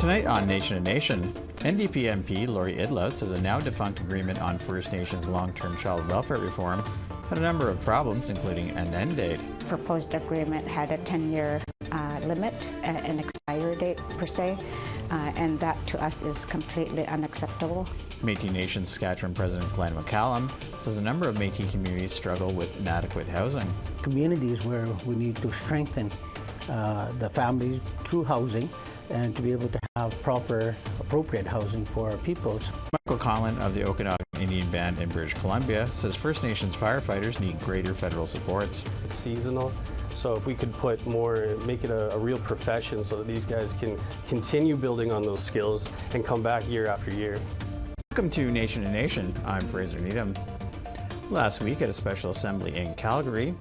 Tonight on Nation to Nation, NDP MP Lori Idlout says a now-defunct agreement on First Nations long-term child welfare reform had a number of problems, including an end date. Proposed agreement had a 10-year limit, an expiry date per se, and that to us is completely unacceptable. Métis Nation Saskatchewan President Glen McCallum says a number of Métis communities struggle with inadequate housing. Communities where we need to strengthen the families through housing and to be able to have proper, appropriate housing for our peoples. Michael Conlon of the Okanagan Indian Band in British Columbia says First Nations firefighters need greater federal supports. It's seasonal, so if we could put more, make it a real profession so that these guys can continue building on those skills and come back year after year. Welcome to Nation to Nation. I'm Fraser Needham. Last week at a special assembly in Calgary,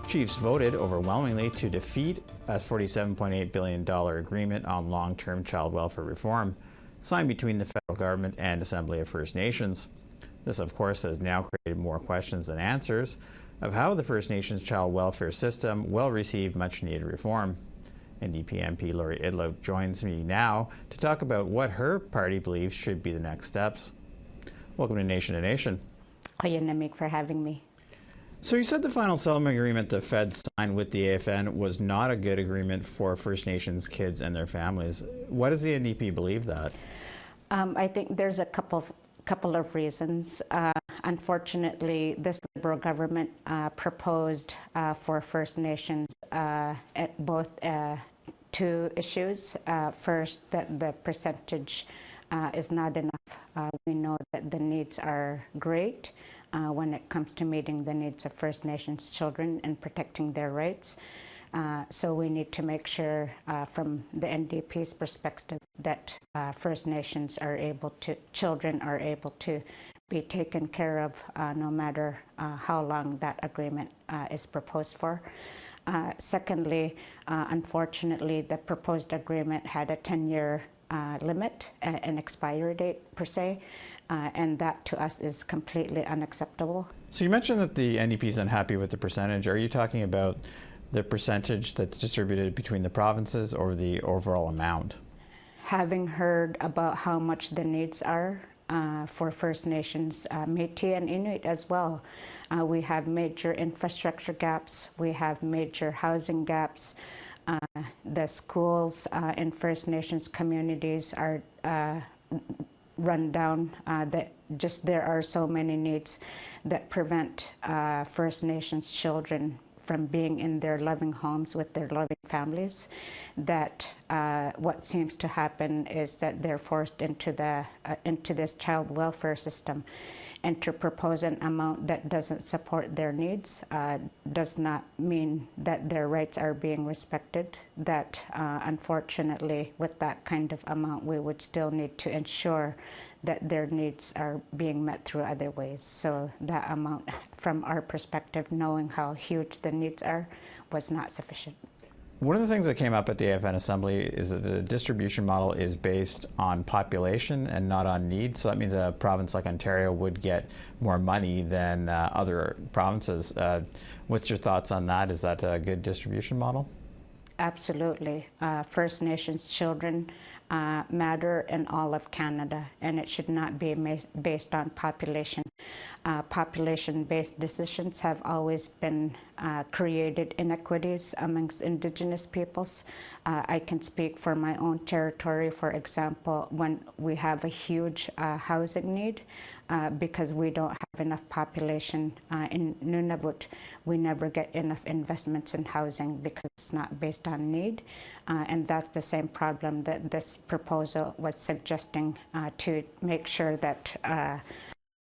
Chiefs voted overwhelmingly to defeat a $47.8 billion agreement on long-term child welfare reform signed between the federal government and Assembly of First Nations. This, of course, has now created more questions than answers of how the First Nations child welfare system will receive much-needed reform. NDP MP Lori Idlout joins me now to talk about what her party believes should be the next steps. Welcome to Nation to Nation. Namik for having me. So you said the final settlement agreement the Fed signed with the AFN was not a good agreement for First Nations kids and their families. Why does the NDP believe that? I think there's a couple of reasons. Unfortunately, this Liberal government proposed for First Nations at both two issues. First, that the percentage is not enough. We know that the needs are great when it comes to meeting the needs of First Nations children and protecting their rights. So we need to make sure from the NDP's perspective that First Nations are able to, children are able to be taken care of no matter how long that agreement is proposed for. Secondly, unfortunately, the proposed agreement had a 10-year limit, an expiry date per se, and that to us is completely unacceptable. So you mentioned that the NDP is unhappy with the percentage. Are you talking about the percentage that's distributed between the provinces or the overall amount? Having heard about how much the needs are for First Nations, Métis and Inuit as well, we have major infrastructure gaps, we have major housing gaps. The schools in First Nations communities are run down. There are so many needs that prevent First Nations children from being in their loving homes with their loving families, that what seems to happen is that they're forced into this child welfare system, and to propose an amount that doesn't support their needs does not mean that their rights are being respected. That unfortunately, with that kind of amount, we would still need to ensure that their needs are being met through other ways. So that amount, from our perspective, knowing how huge the needs are, was not sufficient. One of the things that came up at the AFN Assembly is that the distribution model is based on population and not on need. So that means a province like Ontario would get more money than other provinces. What's your thoughts on that? Is that a good distribution model? Absolutely. First Nations children matter in all of Canada, and it should not be based on population. Population-based decisions have always been created inequities amongst Indigenous peoples. I can speak for my own territory. For example, when we have a huge housing need, because we don't have enough population in Nunavut, we never get enough investments in housing because it's not based on need. And that's the same problem that this proposal was suggesting, to make sure that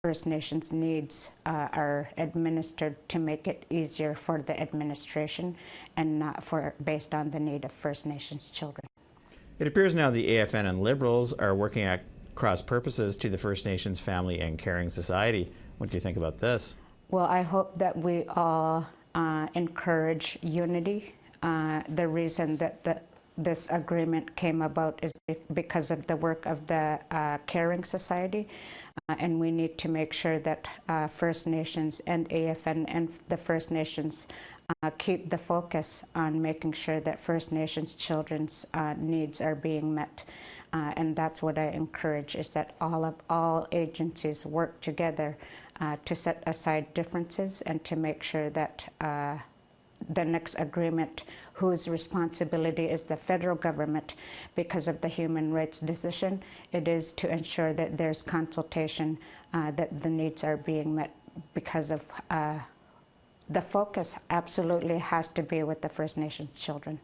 First Nations needs are administered to make it easier for the administration and not based on the need of First Nations children. It appears now the AFN and Liberals are working at cross purposes to the First Nations Family and Caring Society. What do you think about this? Well, I hope that we all encourage unity. The reason that this agreement came about is because of the work of the Caring Society, and we need to make sure that First Nations and AFN and the First Nations keep the focus on making sure that First Nations children's needs are being met. And that's what I encourage, is that all agencies work together to set aside differences and to make sure that the next agreement, whose responsibility is the federal government because of the human rights decision, it is to ensure that there's consultation, that the needs are being met, because of the focus absolutely has to be with the First Nations children.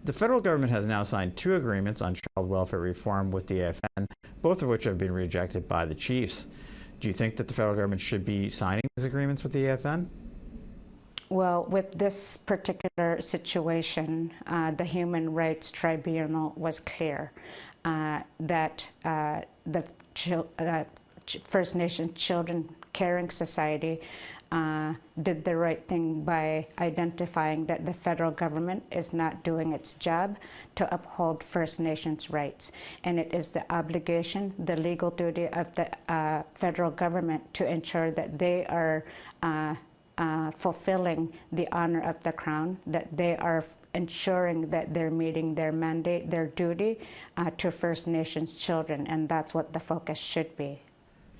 The federal government has now signed 2 agreements on child welfare reform with the AFN, both of which have been rejected by the chiefs. Do you think that the federal government should be signing these agreements with the AFN? Well, with this particular situation, the Human Rights Tribunal was clear that the First Nation Children Caring Society did the right thing by identifying that the federal government is not doing its job to uphold First Nations rights. And it is the obligation, the legal duty of the federal government to ensure that they are fulfilling the honor of the Crown, that they are ensuring that they're meeting their mandate, their duty to First Nations children, and that's what the focus should be.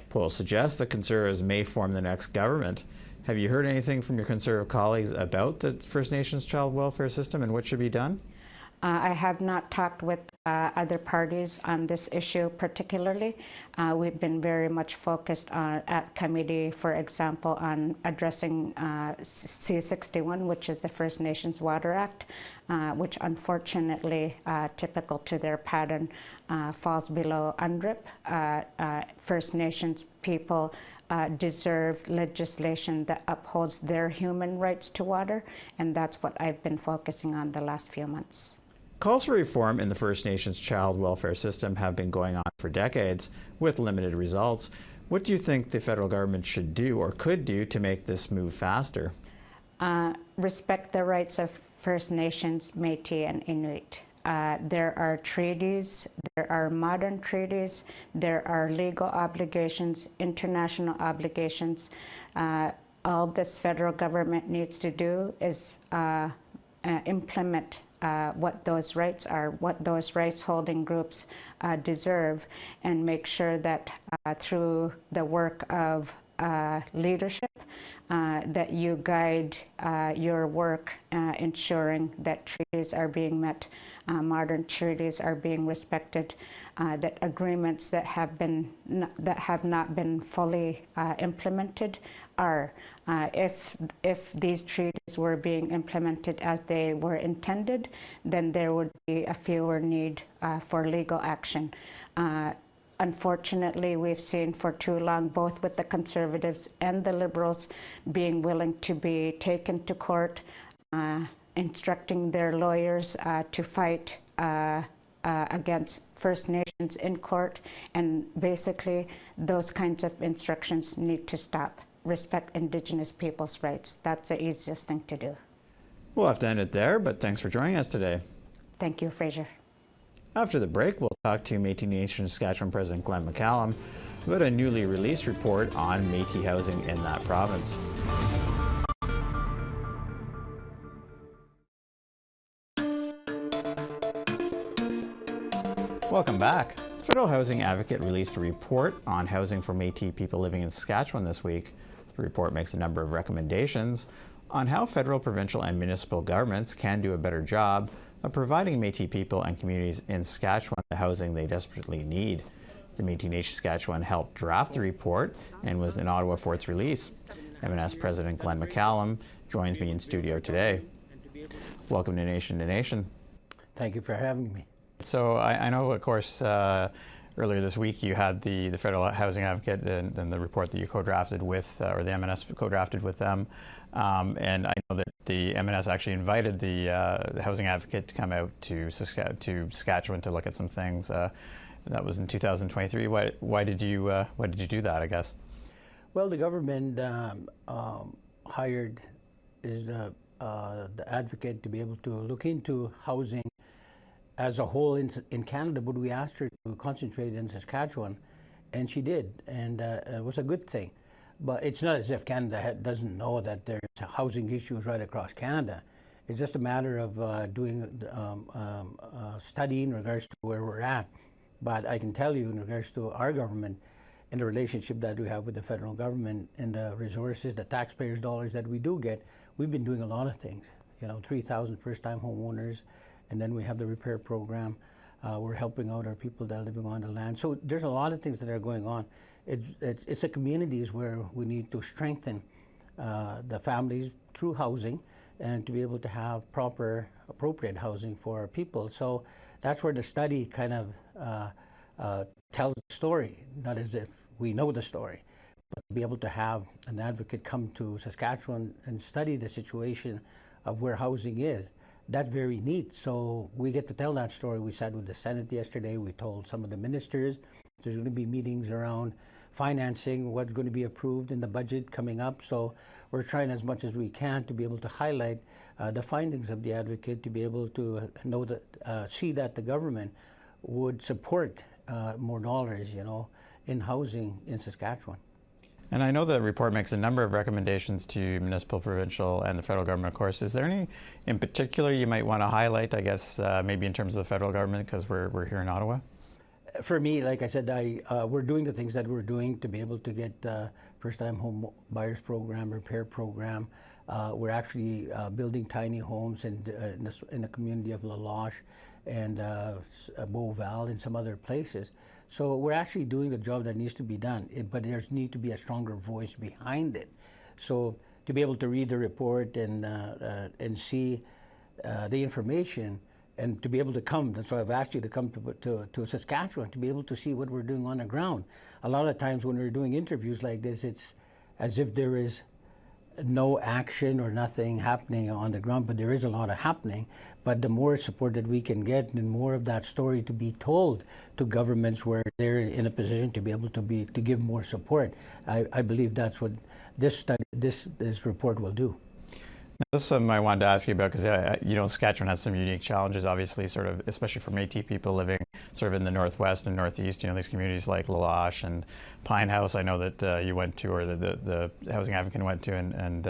Polls suggest that Conservatives may form the next government. Have you heard anything from your Conservative colleagues about the First Nations child welfare system and what should be done? I have not talked with other parties on this issue particularly. We've been very much focused on, at committee, for example, on addressing C-61, which is the First Nations Water Act, which unfortunately, typical to their pattern, falls below UNDRIP. First Nations people deserve legislation that upholds their human rights to water, and that's what I've been focusing on the last few months. Calls for reform in the First Nations child welfare system have been going on for decades with limited results. What do you think the federal government should do or could do to make this move faster? Respect the rights of First Nations, Métis, and Inuit. There are treaties, there are modern treaties, there are legal obligations, international obligations. All this federal government needs to do is implement what those rights are, what those rights-holding groups deserve, and make sure that through the work of leadership, that you guide your work, ensuring that treaties are being met, modern treaties are being respected, that agreements that have not been fully implemented are. If these treaties were being implemented as they were intended, then there would be a fewer need for legal action. Unfortunately, we've seen for too long, both with the Conservatives and the Liberals, being willing to be taken to court, instructing their lawyers to fight against First Nations in court, and basically those kinds of instructions need to stop. Respect Indigenous people's rights. That's the easiest thing to do. We'll have to end it there, but thanks for joining us today. Thank you, Fraser. After the break, we'll talk to Métis Nation Saskatchewan President Glen McCallum about a newly released report on Métis housing in that province. Welcome back. Federal Housing Advocate released a report on housing for Métis people living in Saskatchewan this week. The report makes a number of recommendations on how federal, provincial, and municipal governments can do a better job of providing Métis people and communities in Saskatchewan the housing they desperately need. The Métis Nation Saskatchewan helped draft the report and was in Ottawa for its release. M&S President Glen McCallum joins me in studio today. Welcome to Nation. Thank you for having me. So I know, of course, earlier this week you had the Federal Housing Advocate and the report that you co-drafted with, or the M&S co-drafted with them. And I know that the M&S actually invited the Housing Advocate to come out to Saskatchewan to look at some things. That was in 2023. Why did you do that, I guess? Well, the government hired the advocate to be able to look into housing as a whole in Canada, but we asked her to concentrate in Saskatchewan, and she did, and it was a good thing. But it's not as if Canada doesn't know that there's housing issues right across Canada. It's just a matter of doing a study in regards to where we're at. But I can tell you in regards to our government and the relationship that we have with the federal government and the resources, the taxpayers' dollars that we do get, we've been doing a lot of things. 3,000 first-time homeowners, and then we have the repair program. We're helping out our people that are living on the land. So there's a lot of things that are going on. It's the communities where we need to strengthen the families through housing and to be able to have proper, appropriate housing for our people. So that's where the study kind of tells the story, not as if we know the story, but to be able to have an advocate come to Saskatchewan and study the situation of where housing is. That's very neat. So we get to tell that story. We sat with the Senate yesterday. We told some of the ministers there's going to be meetings around financing, what's going to be approved in the budget coming up. So we're trying as much as we can to be able to highlight the findings of the advocate, to be able to know that, see that the government would support more dollars, in housing in Saskatchewan. And I know the report makes a number of recommendations to municipal, provincial, and the federal government, of course. Is there any in particular you might want to highlight, I guess, maybe in terms of the federal government, because we're here in Ottawa? For me, like I said, we're doing the things that we're doing to be able to get first-time home buyers program, repair program. We're actually building tiny homes in the community of La Loche and Beauval and some other places. So we're actually doing the job that needs to be done, but there's need to be a stronger voice behind it. So to be able to read the report and see the information, and to be able to come, that's why I've asked you to come to Saskatchewan, to be able to see what we're doing on the ground. A lot of times when we're doing interviews like this, it's as if there is no action or nothing happening on the ground, but there is a lot of happening. But the more support that we can get, and more of that story to be told to governments where they're in a position to be able to give more support, I believe that's what this study, this report will do. Now, this is something I wanted to ask you about, because Saskatchewan has some unique challenges, obviously, sort of, especially for Métis people living sort of in the northwest and northeast. These communities like La Loche and Pine House, I know that you went to, or the housing advocate went to, and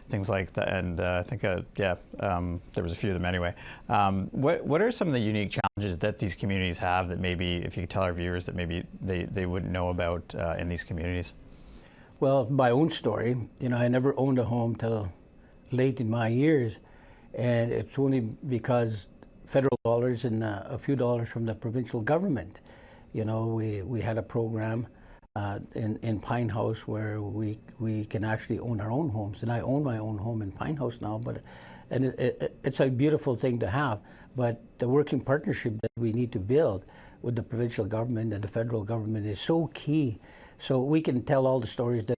things like that. And I think, there was a few of them anyway. What are some of the unique challenges that these communities have that maybe, if you could tell our viewers, that maybe they wouldn't know about in these communities? Well, my own story, I never owned a home till late in my years, and it's only because federal dollars and a few dollars from the provincial government. We had a program in Pine House where we can actually own our own homes, and I own my own home in Pine House now. And it's a beautiful thing to have, but the working partnership that we need to build with the provincial government and the federal government is so key. So we can tell all the stories that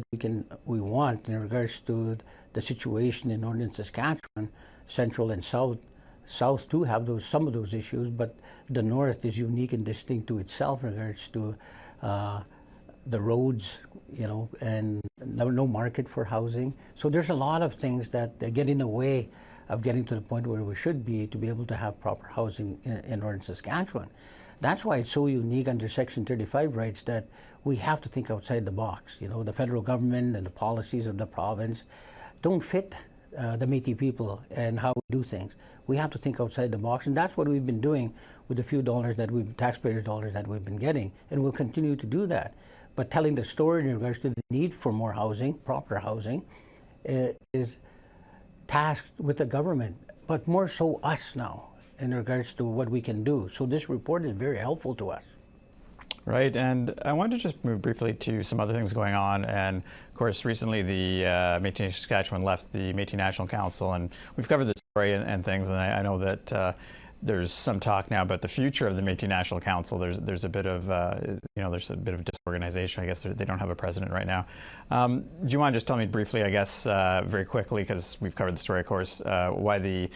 we want in regards to the situation in northern Saskatchewan. Central and south too have some of those issues, but the north is unique and distinct to itself in regards to the roads, and no market for housing. So there's a lot of things that get in the way of getting to the point where we should be to be able to have proper housing in northern Saskatchewan. That's why it's so unique under Section 35 rights that we have to think outside the box. The federal government and the policies of the province don't fit the Métis people and how we do things. We have to think outside the box, and that's what we've been doing with the few dollars taxpayers' dollars that we've been getting, and we'll continue to do that. But telling the story in regards to the need for more housing, proper housing, is tasked with the government, but more so us now in regards to what we can do. So this report is very helpful to us. Right, and I wanted to just move briefly to some other things going on. And of course, recently the Métis Nation Saskatchewan left the Métis National Council, and we've covered the story and things. And I know that there's some talk now about the future of the Métis National Council. There's a bit of there's a bit of disorganization. I guess they don't have a president right now. Do you want to just tell me briefly, I guess, very quickly, because we've covered the story, of course, why the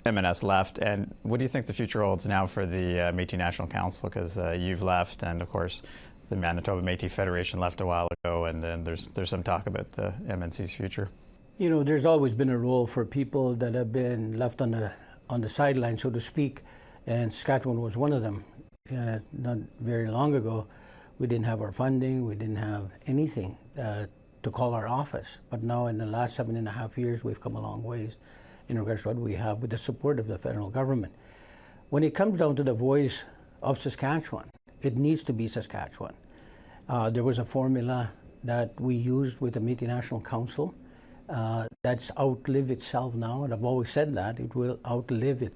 MNS left, and what do you think the future holds now for the Métis National Council? Because you've left, and of course the Manitoba Métis Federation left a while ago, and then there's some talk about the MNC's future. There's always been a role for people that have been left on the sideline, so to speak, and Saskatchewan was one of them. Not very long ago, we didn't have our funding, we didn't have anything to call our office, but now in the last 7.5 years, we've come a long ways in regards to what we have with the support of the federal government. When it comes down to the voice of Saskatchewan. It needs to be Saskatchewan. There was a formula that we used with the Métis National Council that's outlived itself now, and I've always said that it will outlive it.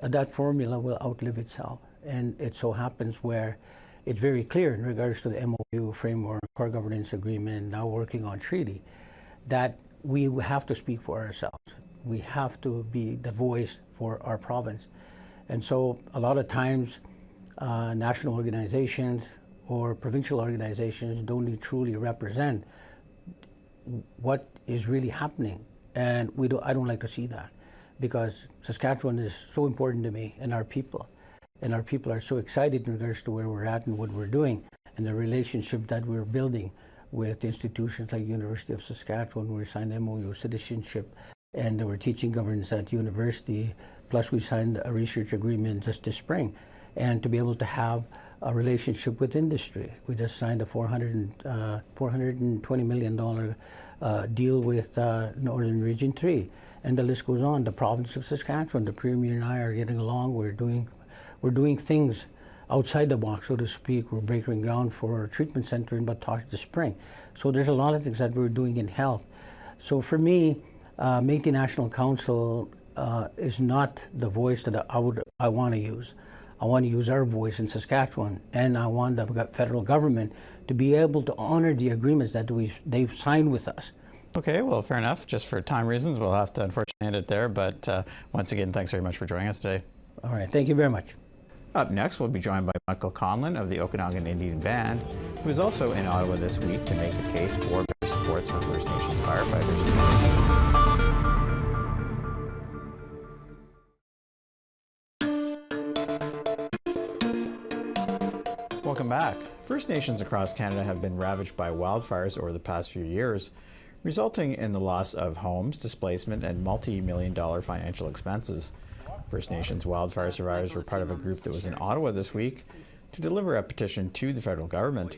That formula will outlive itself, and it so happens where it's very clear in regards to the MOU framework, core governance agreement, now working on treaty, that we have to speak for ourselves. We have to be the voice for our province. And so a lot of times national organizations or provincial organizations don't truly represent what is really happening. And I don't like to see that, because Saskatchewan is so important to me and our people. And our people are so excited in regards to where we're at and what we're doing and the relationship that we're building with institutions like University of Saskatchewan. We signed MOU citizenship, and we're teaching governance at university. Plus we signed a research agreement just this spring. And to be able to have a relationship with industry. We just signed a $420 million deal with Northern Region 3. And the list goes on. The province of Saskatchewan, the Premier and I are getting along. We're doing things outside the box, so to speak. We're breaking ground for a treatment center in Batoche this spring. So there's a lot of things that we're doing in health. So for me, Métis National Council is not the voice that I want to use. I want to use our voice in Saskatchewan, and I want the federal government to be able to honor the agreements that they've signed with us. Okay, well, fair enough. Just for time reasons, we'll have to unfortunately end it there. But once again, thanks very much for joining us today. All right, thank you very much. Up next, we'll be joined by Michael Conlon of the Okanagan Indian Band, who is also in Ottawa this week to make the case for better supports for First Nations firefighters. Welcome back. First Nations across Canada have been ravaged by wildfires over the past few years, resulting in the loss of homes, displacement, and multi-million-dollar financial expenses. First Nations wildfire survivors were part of a group that was in Ottawa this week to deliver a petition to the federal government.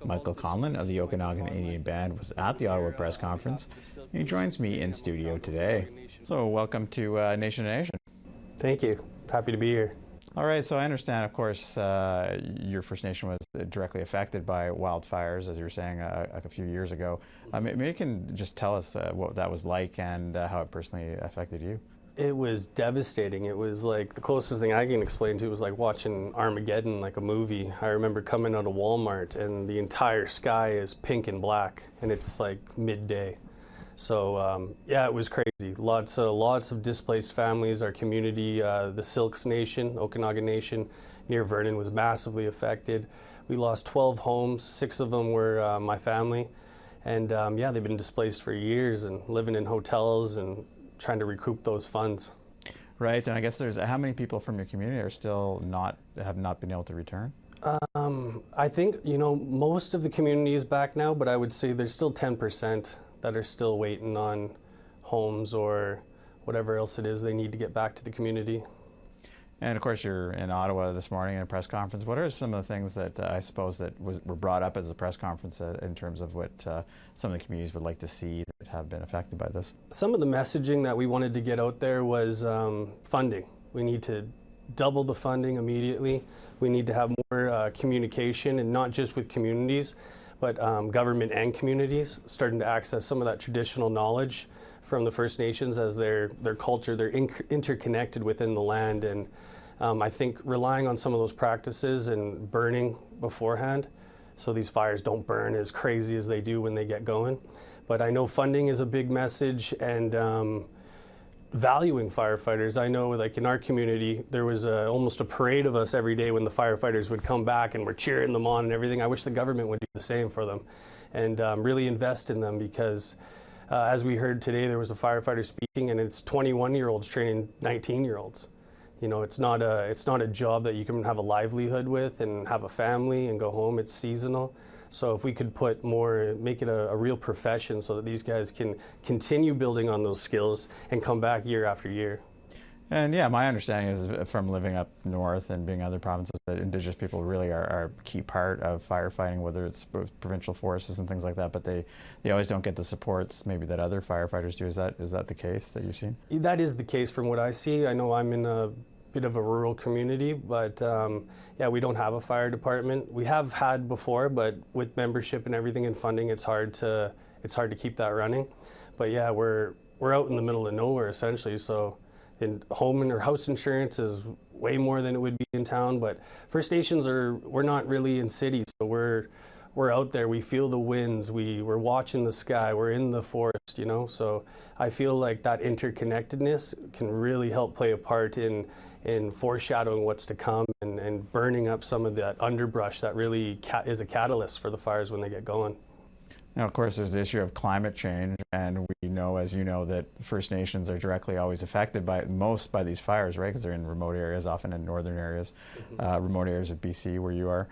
Michael Conlon of the Okanagan Indian Band was at the Ottawa press conference, and he joins me in studio today. So welcome to Nation to Nation. Thank you. Happy to be here. All right, so I understand, of course, your First Nation was directly affected by wildfires, as you were saying a few years ago. Maybe you can just tell us what that was like and how it personally affected you. It was devastating. It was like the closest thing I can explain to was like watching Armageddon, like a movie. I remember coming out of Walmart and the entire sky is pink and black, and it's like midday. So yeah, it was crazy. Lots of displaced families. Our community, the Silks Nation, Okanagan Nation, near Vernon was massively affected. We lost 12 homes. 6 of them were my family, and yeah, they've been displaced for years and living in hotels and trying to recoup those funds. Right, and I guess there's how many people from your community are still have not been able to return? I think most of the community is back now, but I would say there's still 10% that are still waiting on homes or whatever else it is they need to get back to the community. And of course, you're in Ottawa this morning in a press conference. What are some of the things that I suppose that were brought up as a press conference in terms of what some of the communities would like to see that have been affected by this? Some of the messaging that we wanted to get out there was funding. We need to double the funding immediately. We need to have more communication, and not just with communities, but government and communities starting to access some of that traditional knowledge from the First Nations as their culture, they're interconnected within the land. And I think relying on some of those practices and burning beforehand so these fires don't burn as crazy as they do when they get going. But I know funding is a big message, and valuing firefighters. I know like in our community, there was almost a parade of us every day when the firefighters would come back, and we're cheering them on and everything. I wish the government would do the same for them and really invest in them, because as we heard today, there was a firefighter speaking, and it's 21-year-olds training 19-year-olds. It's not a job that you can have a livelihood with and have a family and go home. It's seasonal. So if we could make it a real profession so that these guys can continue building on those skills and come back year after year. And yeah, my understanding is from living up north and being in other provinces that Indigenous people really are a key part of firefighting, whether it's provincial forces and things like that, but they always don't get the supports maybe that other firefighters do. Is that the case that you've seen? That is the case from what I see. I know I'm in a bit of a rural community, but yeah, we don't have a fire department. We have had before, but with membership and everything and funding, it's hard to keep that running. But yeah, we're out in the middle of nowhere essentially. So, home or house insurance is way more than it would be in town. But First Nations we're not really in cities, so we're out there. We feel the winds. We're watching the sky. We're in the forest, you know. So I feel like that interconnectedness can really help play a part in foreshadowing what's to come and burning up some of that underbrush that really is a catalyst for the fires when they get going. Now, of course, there's the issue of climate change, and we know, as you know, that First Nations are directly always affected by these fires, right? Because they're in remote areas, often in northern areas, remote areas of BC where you are.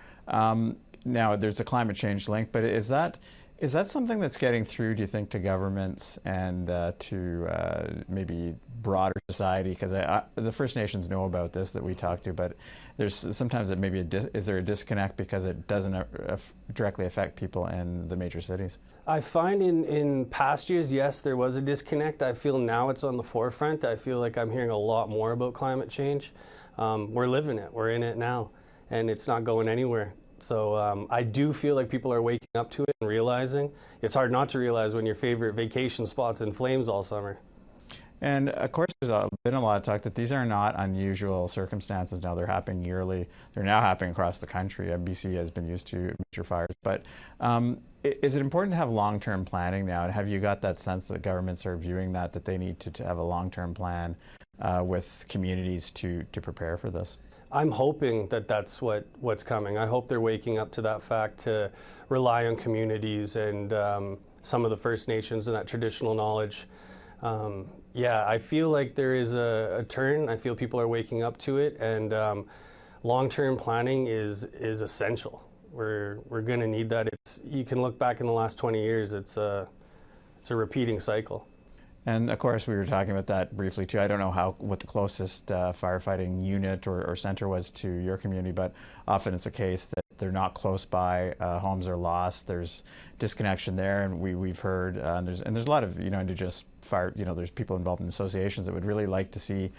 Now, there's a climate change link, but is that something that's getting through, do you think, to governments and to maybe broader society? Because the First Nations know about this that we talk to, but there's sometimes that maybe is there a disconnect because it doesn't directly affect people in the major cities? I find in past years, yes, there was a disconnect. I feel now it's on the forefront. I feel like I'm hearing a lot more about climate change. We're living it. We're in it now, and it's not going anywhere. So I do feel like people are waking up to it and realizing. It's hard not to realize when your favorite vacation spot's in flames all summer. And of course, there's been a lot of talk that these are not unusual circumstances now. They're happening yearly. They're now happening across the country. BC has been used to major fires. But is it important to have long-term planning now? And have you got that sense that governments are viewing that they need to have a long-term plan with communities to prepare for this? I'm hoping that that's what's coming. I hope they're waking up to that fact to rely on communities and some of the First Nations and that traditional knowledge. Yeah, I feel like there is a turn. I feel people are waking up to it, and long-term planning is essential. We're going to need that. You can look back in the last 20 years. It's a repeating cycle. And of course, we were talking about that briefly too. I don't know what the closest firefighting unit or center was to your community, but often it's a case that they're not close by. Homes are lost. There's disconnection there, and we've heard and there's a lot of Indigenous fire. There's people involved in associations that would really like to see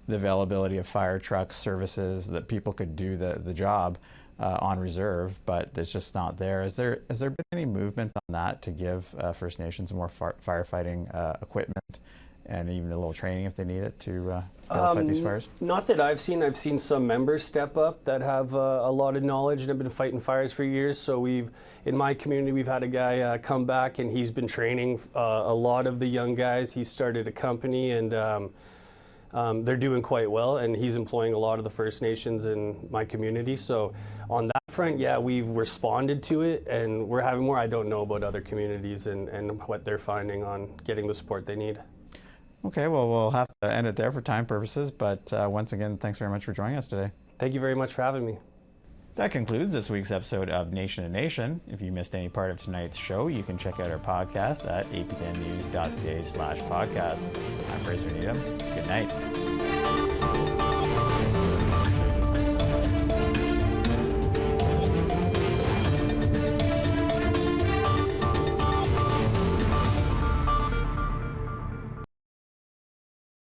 the availability of fire trucks, services that people could do the job on reserve, but it's just not there. Has there been any movement on that to give First Nations more firefighting equipment and even a little training if they need it to fight these fires? Not that I've seen. I've seen some members step up that have a lot of knowledge and have been fighting fires for years. So in my community, we've had a guy come back, and he's been training a lot of the young guys. He started a company, and they're doing quite well, and he's employing a lot of the First Nations in my community. So on that front, yeah, we've responded to it, and we're having more. I don't know about other communities and what they're finding on getting the support they need. Okay, well, we'll have to end it there for time purposes, but once again, thanks very much for joining us today. Thank you very much for having me. That concludes this week's episode of Nation to Nation. If you missed any part of tonight's show, you can check out our podcast at aptnnews.ca/podcast. I'm Fraser Needham. Good night.